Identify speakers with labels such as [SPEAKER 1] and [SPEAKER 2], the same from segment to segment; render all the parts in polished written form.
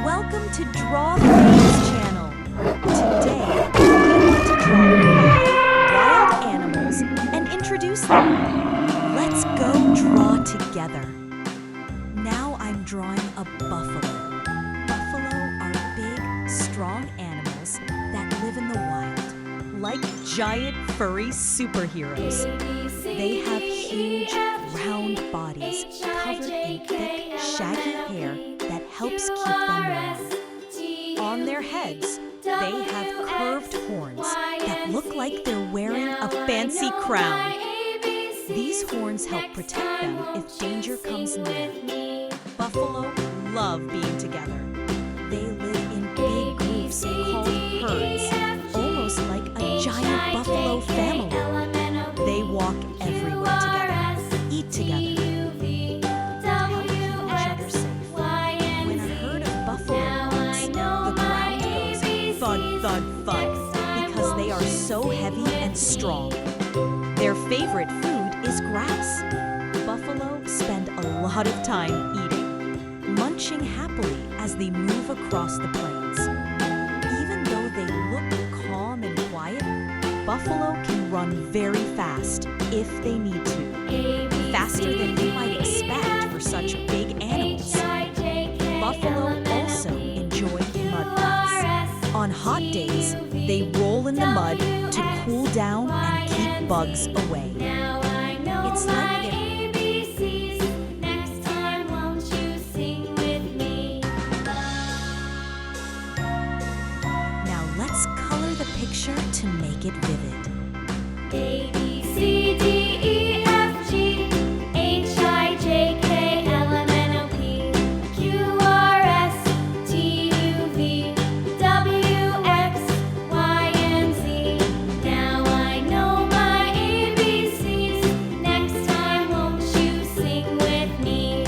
[SPEAKER 1] Welcome to Draw Faves channel. Today, we want to draw 5 wild animals and introduce them. Let's go draw together. Now I'm drawing a buffalo. Buffalo are big, strong animals that live in the wild, like giant furry superheroes. They have huge, round bodies covered in thick, shaggy hair that helps keep them warm. On their heads, they have curved horns that look like they're wearing a fancy crown. These horns help protect them if danger comes near. Buffalo love being together. They live in big groups called herds, almost like a giant buffalo family. They walk everywhere together, eat together, help keep each other safe. When a herd of buffalo walks, the ground goes thud, thud, thud, because they are so heavy and strong. Their favorite food is grass. Buffalo spend a lot of time eating, munching happily as they move across the plains. Even though they look calm and quiet, buffalo can run very fast if they need to, faster than you might expect for such big animals. Buffalo also enjoy mud baths. On hot days, they roll in the mud to cool down and keep bugs away. It's like they're Let's color the picture to make it vivid.
[SPEAKER 2] A, B, C, D, E, F, G, H, I, J, K, L, M, N, O, P, Q, R, S, T, U, V, W, X, Y, and Z. Now I know my ABCs. Next time, won't you sing with me?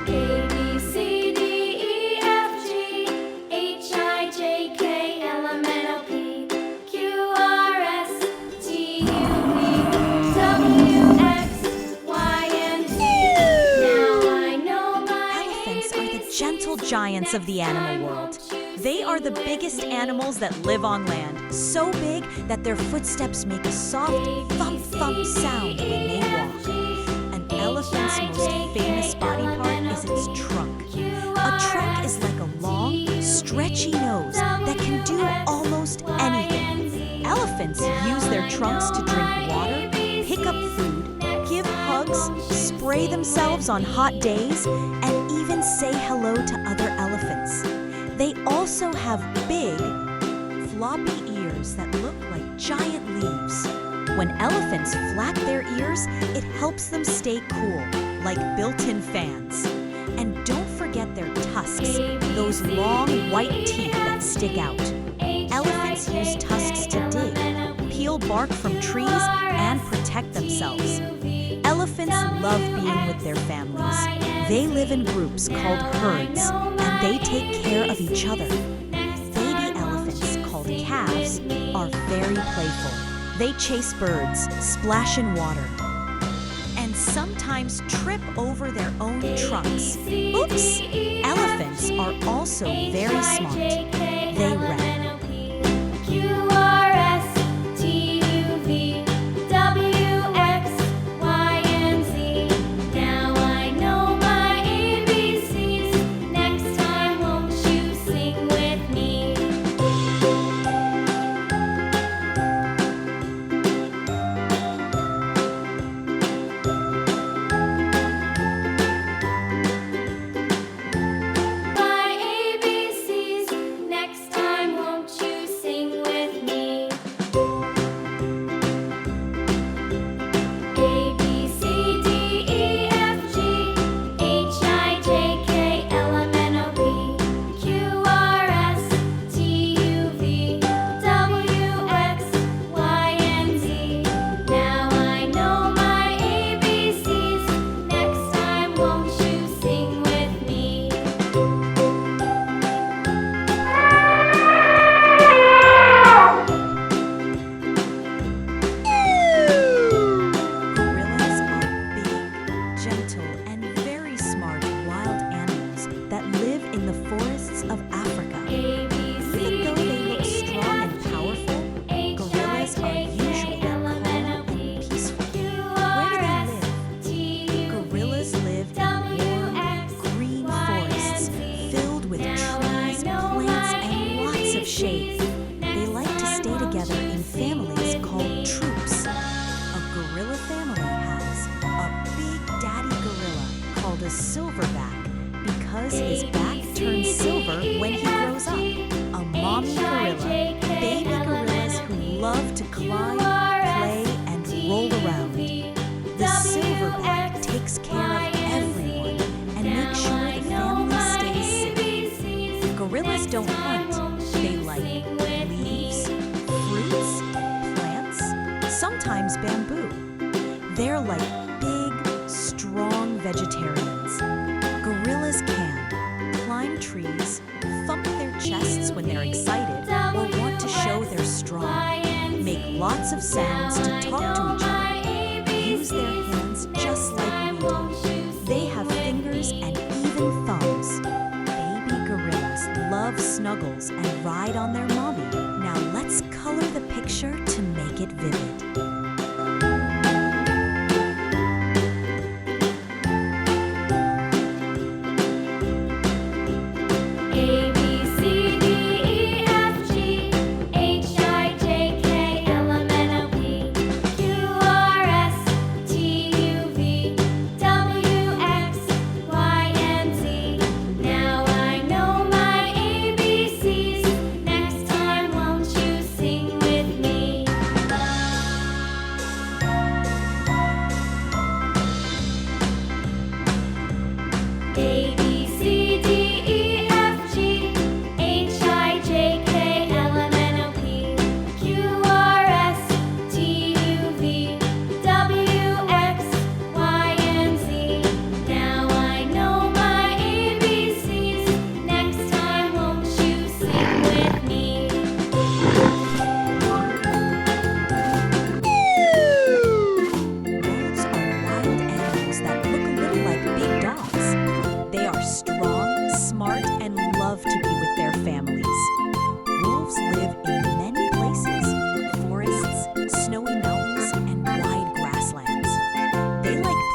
[SPEAKER 2] A, B, C, D, E, F, G, H, I, J, K, L, M, N, O, P, Q, R, S, T, U, V, W, X, Y, and Z. Now I know my
[SPEAKER 1] Elephants are the gentle giants of the animal world. They are the biggest animals that live on land, so big that their footsteps make a soft thump-thump sound when they walk. An elephant's most famous body part is its trunk. A trunk is like a long, stretchy nose that can do almost anything. Elephants use their trunks to drink water, pick up food, give hugs, spray themselves on hot days, and even say hello to other elephants. They also have big, floppy ears that look like giant leaves. When elephants flap their ears, it helps them stay cool, like built-in fans. And don't forget their tusks, those long white teeth that stick out. Elephants use tusks to dig, peel bark from trees, and protect themselves. Elephants love being with their families. They live in groups called herds, and they take care of each other. Baby elephants, called calves, are very playful. They chase birds, splash in water, and sometimes trip over their own trunks. Oops! Elephants are also very smart. They rap.
[SPEAKER 2] Q, R, S, T, U, V, W, X, Y, and Z. Now I know my ABCs. Next time, won't you sing with me? My ABCs. Next time, won't
[SPEAKER 1] silverback because his back turns silver when he grows up. A mommy gorilla, baby gorillas who love to climb, play, and roll around. The silverback takes care of everyone and makes sure the family stays safe. Gorillas don't hunt. They like leaves, fruits, plants, sometimes bamboo. They're like big, strong vegetarians. Gorillas can climb trees, thump their chests when they're excited or want to show they're strong, make lots of sounds to talk to each other, use their hands just like we do. They have fingers and even thumbs. Baby gorillas love snuggles and ride on their mommy. Now let's color the picture to make it vivid.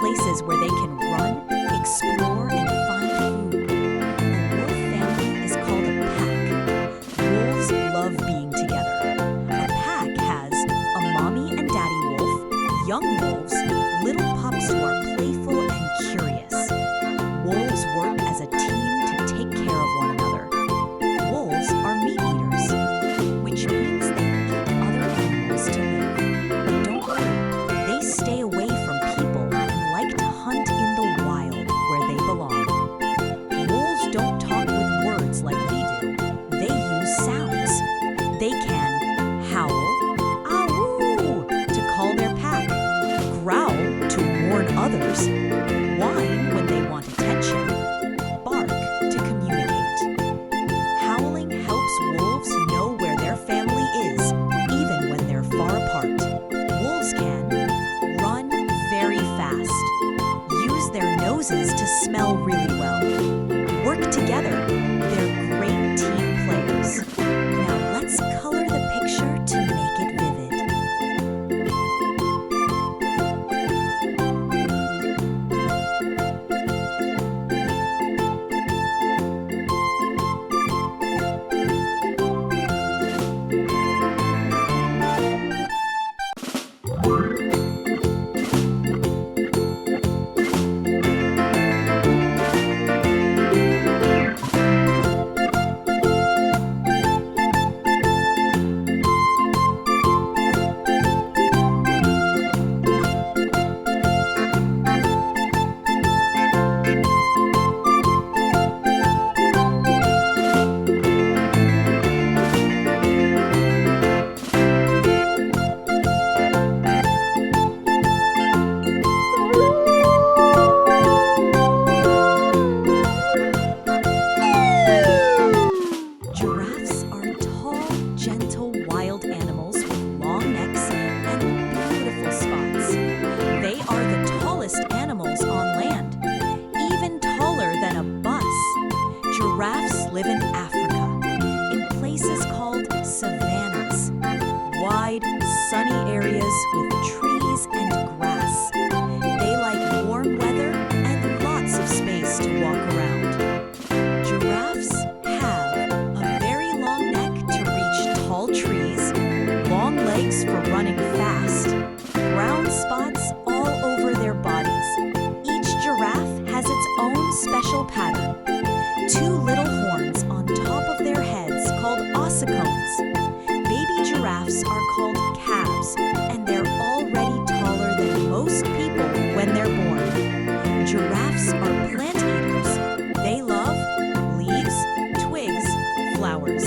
[SPEAKER 1] Places where they can run, explore, and find food. A wolf family is called a pack. Wolves love being together. A pack has a mommy and daddy wolf, young wolves, little pups who are playful and curious. Wolves work as a team to take care of one another. Wolves are meat eaters, which means they eat other animals to live. But don't worry, they stay away from people and like to hunt in the wild where they belong. Wolves don't talk with words like we do. They use sounds. They can howl, "Ah-woo," to call their pack, growl to warn others, whine when they want attention, bark to communicate. Howling helps wolves know where their family is, even when they're far apart. Wolves can run very fast, use their noses to smell really well, work together. They're great team players. Now let's color the picture to make it vivid. Giraffes are tall, gentle, wild animals with long necks and beautiful spots. They are the tallest animals on land, even taller than a bus. Giraffes live in Africa, in places called savannas, wide, sunny areas with trees and grass. They like warm weather and lots of space to walk around. Giraffes have a very long neck to reach tall trees, long legs for running fast, brown spots all over their bodies. Each giraffe has its own special special pattern. Two little horns on top of their heads called ossicones. Baby giraffes are called calves, and they're already taller than most people when they're born. Giraffes are plant eaters. They love leaves, twigs, flowers.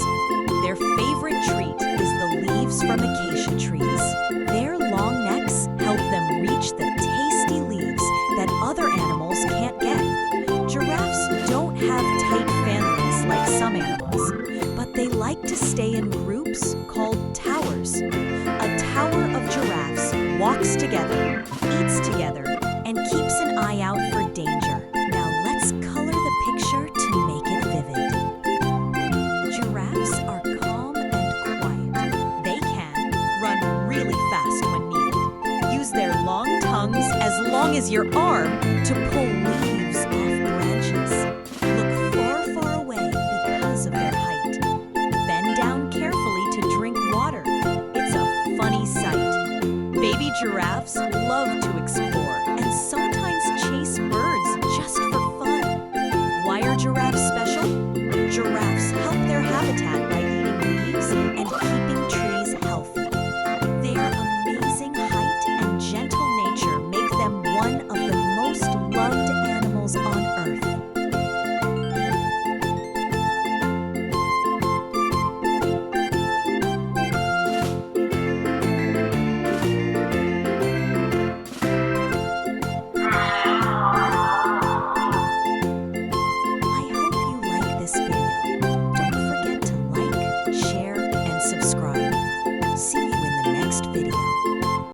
[SPEAKER 1] Their favorite treat is the leaves from acacia trees. Their long necks help them reach the tasty leaves that other animals can't get. Giraffes don't have tight families like some animals, but they like to stay in groups called towers. A tower of giraffes walks together, eats together, and keeps an eye out for danger. Now let's color the picture to make it vivid. Giraffes are calm and quiet. They can run really fast when needed. Use their long tongues as long as your arm to pull leaves off branches. Look far, far away because of their height. Bend down carefully to drink water. It's a funny sight. Baby giraffes love to explore and sometimes chase birds just for fun. Why are giraffes special? Giraffes help their habitat by eating leaves and keeping trees healthy. Their amazing height and gentle nature make them one